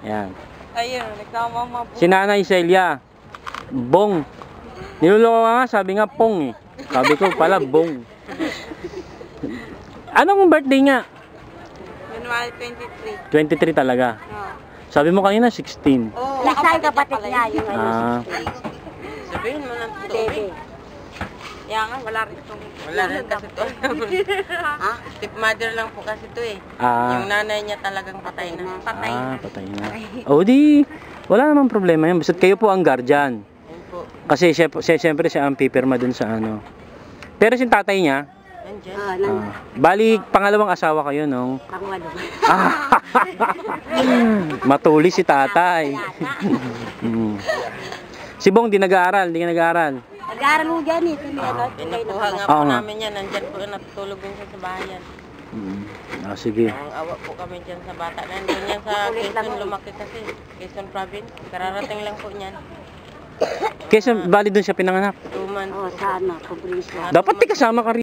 Yan. Ayun, nagkamama po. Si Nanay Celia. Bong. Niluloko ka nga, sabi nga Pong eh. Sabi ko pala Bong. Anong birthday nga? January 23. 23 talaga. Oh. Sabi mo kanina 16. Oh, Nasaan kapatid niya yung Ah, sabihin mo ng tubig. Kaya nga, wala rin itong... Wala rin kasi ito. Ha? Stepmother lang po kasi ito eh. Yung nanay niya talagang patay na. patay na. O di, wala namang problema yan. Basta kayo po ang guardian. Ayun po. Kasi siyempre siya ang pipirma dun sa ano. Pero si tatay niya, Nandyan. bali pangalawang asawa kayo nung Pangwalo. matuli si tatay. Mm. Si Bong di nag-aaral, di ka nag-aaral. Nag-aaral mo dyan eh. Pinukuha nga Oo po nga. namin yan. Nandyan po natutulog din siya sa bahayan. Sige. Ang awa po kami dyan sa bata. Nandun yan sa Quezon, lumaki kasi. Quezon province. Kararating lang po niyan. Kesa bali dun siya pinanganak. 2 months. Oo, sana. Probinsya. Dapat di kasama ka rin.